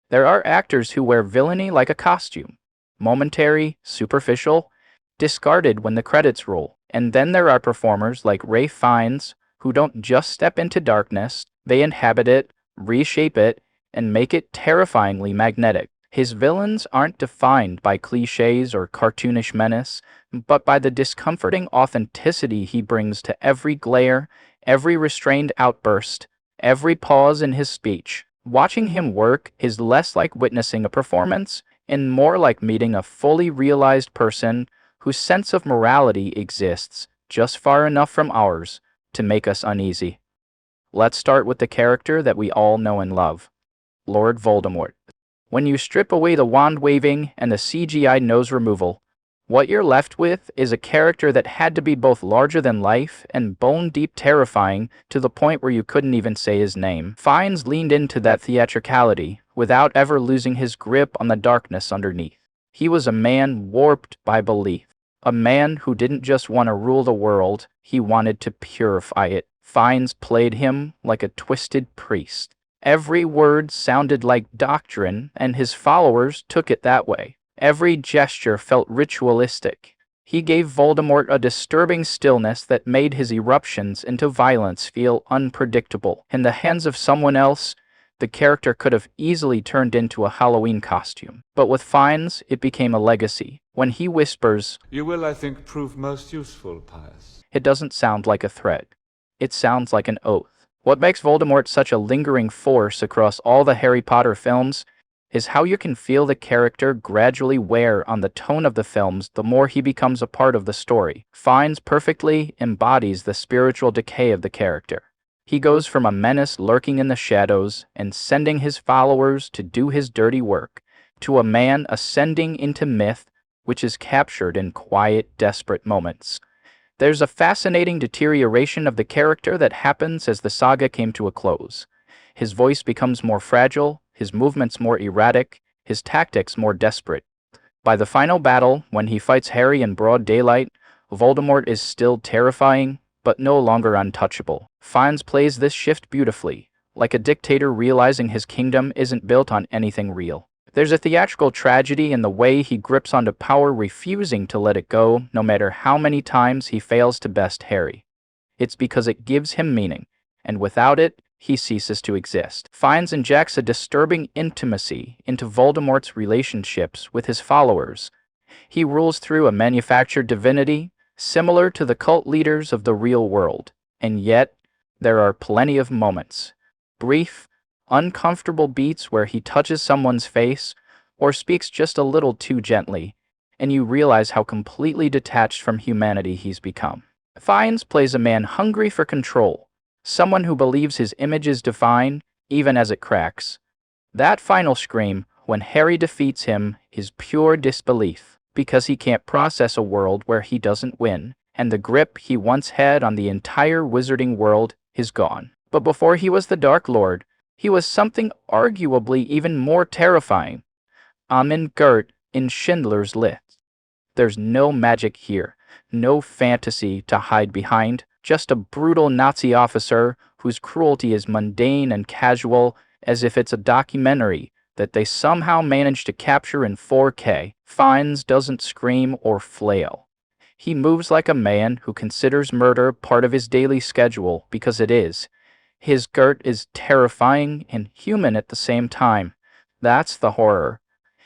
There are actors who wear villainy like a costume, momentary, superficial, discarded when the credits roll. And then there are performers like Ralph Fiennes who don't just step into darkness, they inhabit it, reshape it, and make it terrifyingly magnetic. His villains aren't defined by clichés or cartoonish menace, but by the discomforting authenticity he brings to every glare, every restrained outburst, every pause in his speech. Watching him work is less like witnessing a performance and more like meeting a fully realized person whose sense of morality exists just far enough from ours to make us uneasy. Let's start with the character that we all know and love, Lord Voldemort. When you strip away the wand waving and the CGI nose removal, what you're left with is a character that had to be both larger than life and bone-deep terrifying to the point where you couldn't even say his name. Fiennes leaned into that theatricality without ever losing his grip on the darkness underneath. He was a man warped by belief, a man who didn't just want to rule the world, he wanted to purify it. Fiennes played him like a twisted priest. Every word sounded like doctrine, and his followers took it that way. Every gesture felt ritualistic. He gave Voldemort a disturbing stillness that made his eruptions into violence feel unpredictable. In the hands of someone else, the character could have easily turned into a Halloween costume. But with Fiennes, it became a legacy. When he whispers, "You will, I think, prove most useful, Pius," it doesn't sound like a threat. It sounds like an oath. What makes Voldemort such a lingering force across all the Harry Potter films is how you can feel the character gradually wear on the tone of the films the more he becomes a part of the story. Fiennes perfectly embodies the spiritual decay of the character. He goes from a menace lurking in the shadows and sending his followers to do his dirty work, to a man ascending into myth which is captured in quiet, desperate moments. There's a fascinating deterioration of the character that happens as the saga came to a close. His voice becomes more fragile, his movements more erratic, his tactics more desperate. By the final battle, when he fights Harry in broad daylight, Voldemort is still terrifying, but no longer untouchable. Fiennes plays this shift beautifully, like a dictator realizing his kingdom isn't built on anything real. There's a theatrical tragedy in the way he grips onto power, refusing to let it go, no matter how many times he fails to best Harry. It's because it gives him meaning, and without it, he ceases to exist. Fiennes injects a disturbing intimacy into Voldemort's relationships with his followers. He rules through a manufactured divinity, similar to the cult leaders of the real world, and yet there are plenty of moments, brief, uncomfortable beats where he touches someone's face or speaks just a little too gently, and you realize how completely detached from humanity he's become. Fiennes plays a man hungry for control, someone who believes his image is divine, even as it cracks. That final scream, when Harry defeats him, is pure disbelief, because he can't process a world where he doesn't win, and the grip he once had on the entire wizarding world is gone. But before he was the Dark Lord, he was something arguably even more terrifying. Gert in Schindler's List. There's no magic here, no fantasy to hide behind, just a brutal Nazi officer whose cruelty is mundane and casual, as if it's a documentary that they somehow managed to capture in 4K. Fiennes doesn't scream or flail. He moves like a man who considers murder part of his daily schedule because it is. His Gert is terrifying and human at the same time. That's the horror.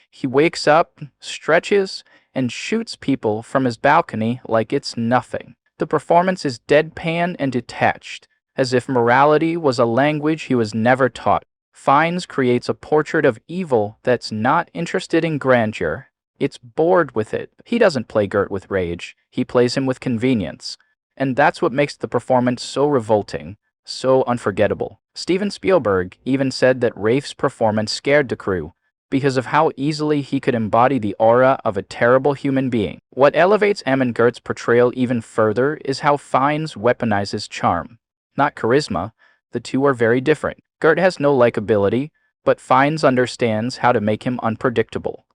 He wakes up, stretches, and shoots people from his balcony like it's nothing. The performance is deadpan and detached, as if morality was a language he was never taught. Fiennes creates a portrait of evil that's not interested in grandeur. It's bored with it. He doesn't play Gert with rage. He plays him with convenience. And that's what makes the performance so revolting, so unforgettable. Steven Spielberg even said that Ralph's performance scared the crew because of how easily he could embody the aura of a terrible human being. What elevates Gert's portrayal even further is how Fiennes weaponizes charm, not charisma. The two are very different. Gert has no likability, but Fiennes understands how to make him unpredictable.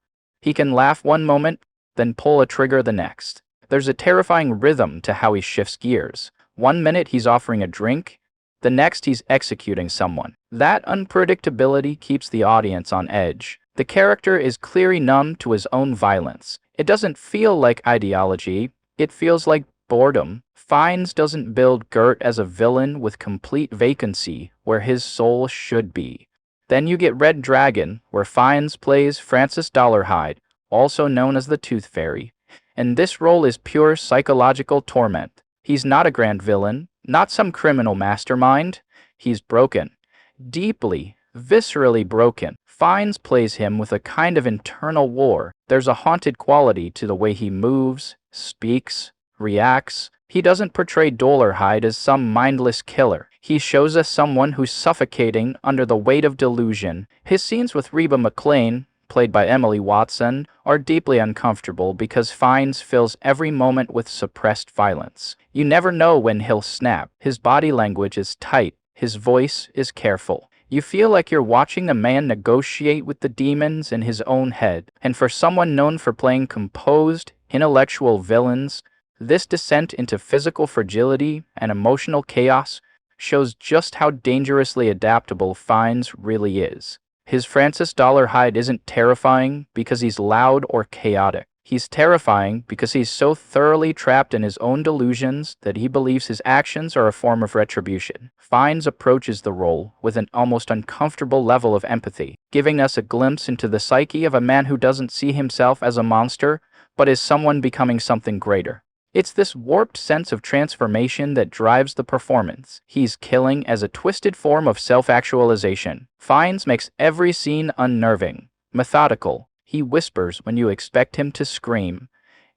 He can laugh one moment, then pull a trigger the next. There's a terrifying rhythm to how he shifts gears. One minute he's offering a drink, The next he's executing someone. That unpredictability keeps the audience on edge. The character is clearly numb to his own violence. It doesn't feel like ideology, it feels like boredom. Fiennes doesn't build Gert as a villain with complete vacancy where his soul should be. Then you get Red Dragon, where Fiennes plays Francis Dollarhide, also known as the Tooth Fairy, and this role is pure psychological torment. He's not a grand villain, not some criminal mastermind. He's broken. Deeply, viscerally broken. Fiennes plays him with a kind of internal war. There's a haunted quality to the way he moves, speaks, reacts. He doesn't portray Dollarhide as some mindless killer. He shows us someone who's suffocating under the weight of delusion. His scenes with Reba McClane, played by Emily Watson, are deeply uncomfortable because Fiennes fills every moment with suppressed violence. You never know when he'll snap. His body language is tight. His voice is careful. You feel like you're watching a man negotiate with the demons in his own head. And for someone known for playing composed, intellectual villains, this descent into physical fragility and emotional chaos shows just how dangerously adaptable Fiennes really is. His Francis Dollarhide isn't terrifying because he's loud or chaotic. He's terrifying because he's so thoroughly trapped in his own delusions that he believes his actions are a form of retribution. Fiennes approaches the role with an almost uncomfortable level of empathy, giving us a glimpse into the psyche of a man who doesn't see himself as a monster, but as someone becoming something greater. It's this warped sense of transformation that drives the performance. He's killing as a twisted form of self-actualization. Fiennes makes every scene unnerving, methodical. He whispers when you expect him to scream.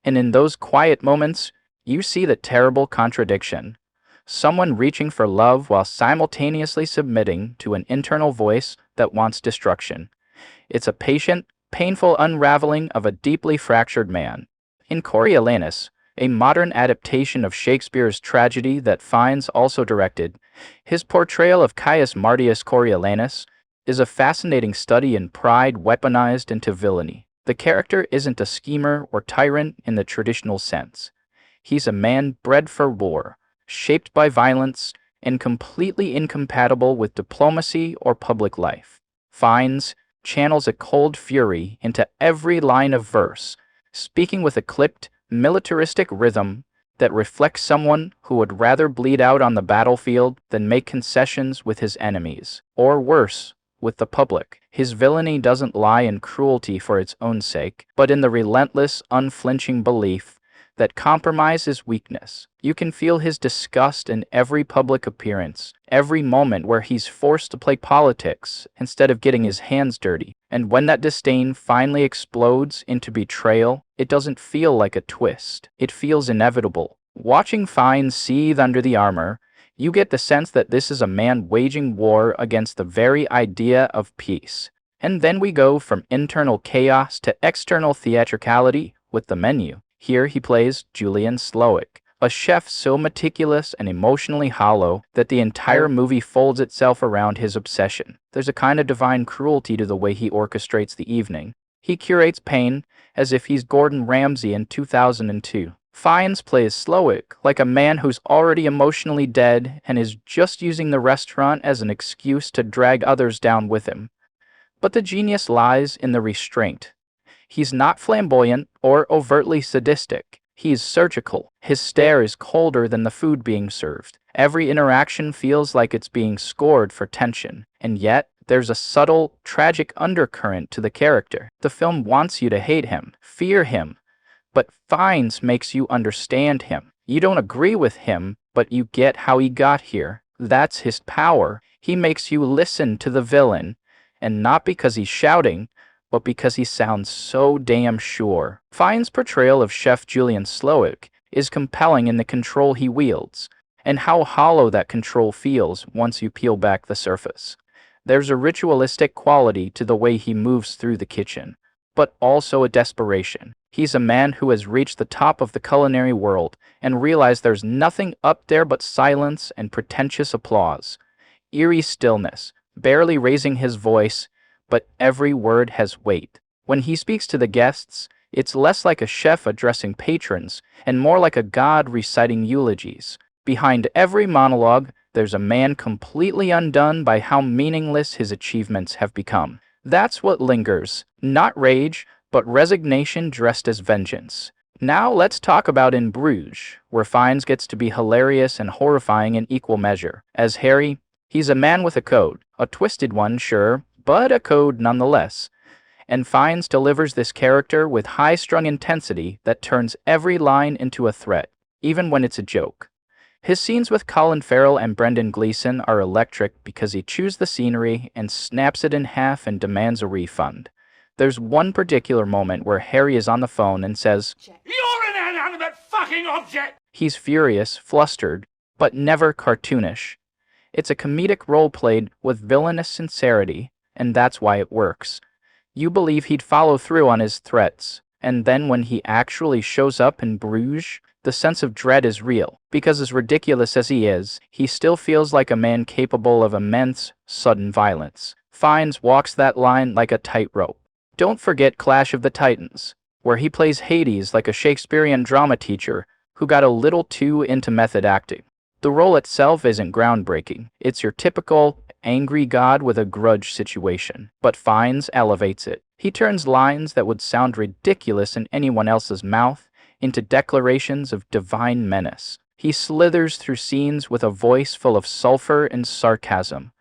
And in those quiet moments, you see the terrible contradiction. Someone reaching for love while simultaneously submitting to an internal voice that wants destruction. It's a patient, painful unraveling of a deeply fractured man. In Coriolanus, a modern adaptation of Shakespeare's tragedy that Fiennes also directed, his portrayal of Caius Marcius Coriolanus is a fascinating study in pride weaponized into villainy. The character isn't a schemer or tyrant in the traditional sense. He's a man bred for war, shaped by violence, and completely incompatible with diplomacy or public life. Fiennes channels a cold fury into every line of verse, speaking with a clipped, militaristic rhythm that reflects someone who would rather bleed out on the battlefield than make concessions with his enemies, or worse, with the public. His villainy doesn't lie in cruelty for its own sake, but in the relentless, unflinching belief that compromise is weakness. You can feel his disgust in every public appearance, every moment where he's forced to play politics instead of getting his hands dirty. And when that disdain finally explodes into betrayal, it doesn't feel like a twist. It feels inevitable. Watching Fiennes seethe under the armor, you get the sense that this is a man waging war against the very idea of peace. And then we go from internal chaos to external theatricality with the menu. Here he plays Julian Slowick, a chef so meticulous and emotionally hollow that the entire movie folds itself around his obsession. There's a kind of divine cruelty to the way he orchestrates the evening. He curates pain as if he's Gordon Ramsay in 2002. Fiennes plays Slowick like a man who's already emotionally dead and is just using the restaurant as an excuse to drag others down with him. But the genius lies in the restraint. He's not flamboyant or overtly sadistic. He's surgical. His stare is colder than the food being served. Every interaction feels like it's being scored for tension. And yet, there's a subtle, tragic undercurrent to the character. The film wants you to hate him, fear him, but Fiennes makes you understand him. You don't agree with him, but you get how he got here. That's his power. He makes you listen to the villain, and not because he's shouting, but because he sounds so damn sure. Fiennes' portrayal of Chef Julian Slowick is compelling in the control he wields, and how hollow that control feels once you peel back the surface. There's a ritualistic quality to the way he moves through the kitchen, but also a desperation. He's a man who has reached the top of the culinary world and realized there's nothing up there but silence and pretentious applause. Eerie stillness, barely raising his voice, but every word has weight. When he speaks to the guests, it's less like a chef addressing patrons and more like a god reciting eulogies. Behind every monologue, There's a man completely undone by how meaningless his achievements have become. That's what lingers, not rage, but resignation dressed as vengeance. Now let's talk about In Bruges, where Fiennes gets to be hilarious and horrifying in equal measure. As Harry, he's a man with a code. A twisted one, sure, but a code nonetheless. And Fiennes delivers this character with high-strung intensity that turns every line into a threat, even when it's a joke. His scenes with Colin Farrell and Brendan Gleeson are electric because he chews the scenery and snaps it in half and demands a refund. There's one particular moment where Harry is on the phone and says, "You're an inanimate fucking object!" He's furious, flustered, but never cartoonish. It's a comedic role played with villainous sincerity, and that's why it works. You believe he'd follow through on his threats, and then when he actually shows up in Bruges, the sense of dread is real, because as ridiculous as he is, he still feels like a man capable of immense, sudden violence. Fiennes walks that line like a tightrope. Don't forget Clash of the Titans, where he plays Hades like a Shakespearean drama teacher who got a little too into method acting. The role itself isn't groundbreaking. It's your typical angry god with a grudge situation, but Fiennes elevates it. He turns lines that would sound ridiculous in anyone else's mouth into declarations of divine menace. He slithers through scenes with a voice full of sulfur and sarcasm.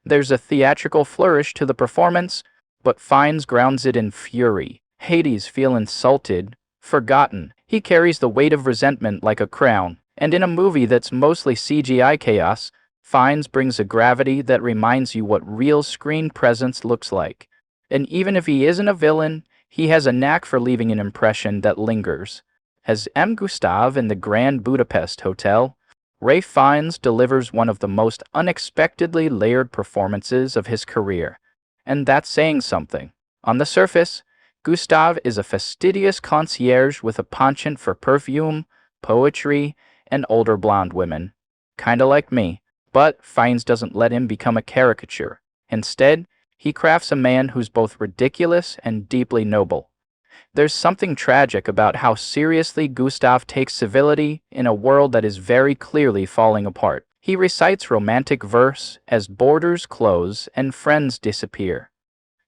There's a theatrical flourish to the performance, but Fiennes grounds it in fury. Hades feels insulted, forgotten. He carries the weight of resentment like a crown. And in a movie that's mostly CGI chaos, Fiennes brings a gravity that reminds you what real screen presence looks like. And even if he isn't a villain, he has a knack for leaving an impression that lingers. As Gustav in the Grand Budapest Hotel, Ralph Fiennes delivers one of the most unexpectedly layered performances of his career. And that's saying something. On the surface, Gustav is a fastidious concierge with a penchant for perfume, poetry, and older blonde women. Kinda like me. But Fiennes doesn't let him become a caricature. Instead, he crafts a man who's both ridiculous and deeply noble. There's something tragic about how seriously Gustav takes civility in a world that is very clearly falling apart. He recites romantic verse as borders close and friends disappear.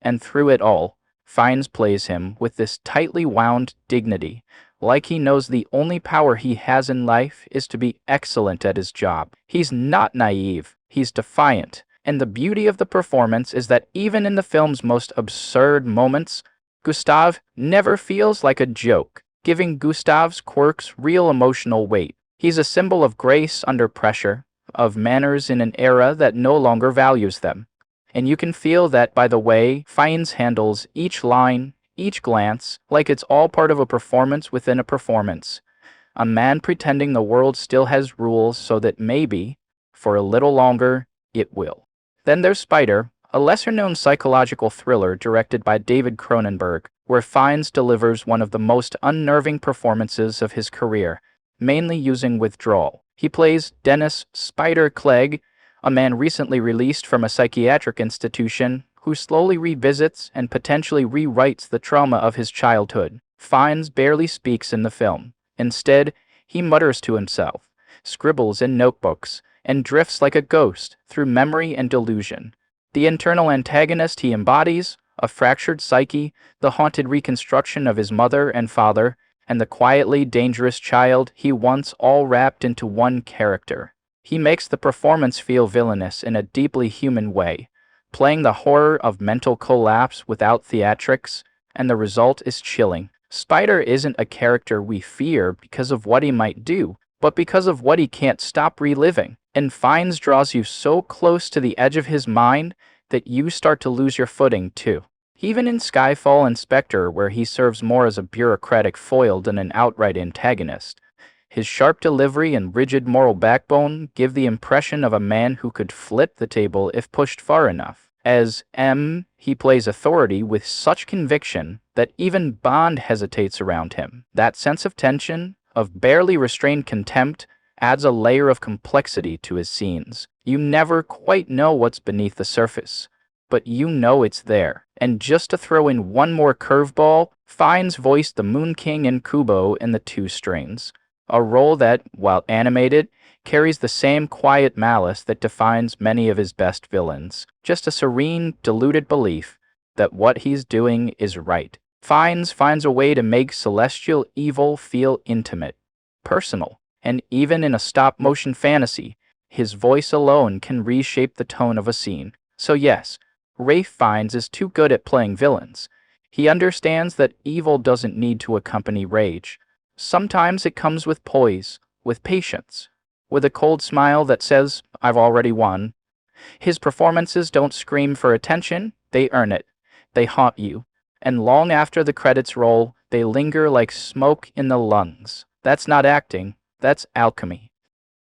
And through it all, Fiennes plays him with this tightly wound dignity, like he knows the only power he has in life is to be excellent at his job. He's not naive, he's defiant, and the beauty of the performance is that even in the film's most absurd moments, Gustav never feels like a joke, giving Gustav's quirks real emotional weight. He's a symbol of grace under pressure, of manners in an era that no longer values them. And you can feel that by the way Fiennes handles each line, each glance, like it's all part of a performance within a performance. A man pretending the world still has rules so that maybe, for a little longer, it will. Then there's Spider, a lesser-known psychological thriller directed by David Cronenberg, where Fiennes delivers one of the most unnerving performances of his career, mainly using withdrawal. He plays Dennis Spider Clegg, a man recently released from a psychiatric institution who slowly revisits and potentially rewrites the trauma of his childhood. Fiennes barely speaks in the film. Instead, he mutters to himself, scribbles in notebooks, and drifts like a ghost through memory and delusion. The internal antagonist he embodies, a fractured psyche, the haunted reconstruction of his mother and father, and the quietly dangerous child he once all wrapped into one character. He makes the performance feel villainous in a deeply human way, playing the horror of mental collapse without theatrics, and the result is chilling. Spider isn't a character we fear because of what he might do, but because of what he can't stop reliving. And Fiennes draws you so close to the edge of his mind that you start to lose your footing too. Even in Skyfall and Spectre, where he serves more as a bureaucratic foil than an outright antagonist, his sharp delivery and rigid moral backbone give the impression of a man who could flip the table if pushed far enough. As M, he plays authority with such conviction that even Bond hesitates around him. That sense of tension, of barely restrained contempt, adds a layer of complexity to his scenes. You never quite know what's beneath the surface, but you know it's there. And just to throw in one more curveball, Fiennes voiced the Moon King and Kubo in the Two Strings. a role that, while animated, carries the same quiet malice that defines many of his best villains. Just a serene, deluded belief that what he's doing is right. Fiennes finds a way to make celestial evil feel intimate, personal, and even in a stop-motion fantasy, his voice alone can reshape the tone of a scene. So yes, Ralph Fiennes is too good at playing villains. He understands that evil doesn't need to accompany rage. Sometimes it comes with poise, with patience, with a cold smile that says, "I've already won." His performances don't scream for attention, they earn it. They haunt you. And long after the credits roll, they linger like smoke in the lungs. That's not acting, that's alchemy.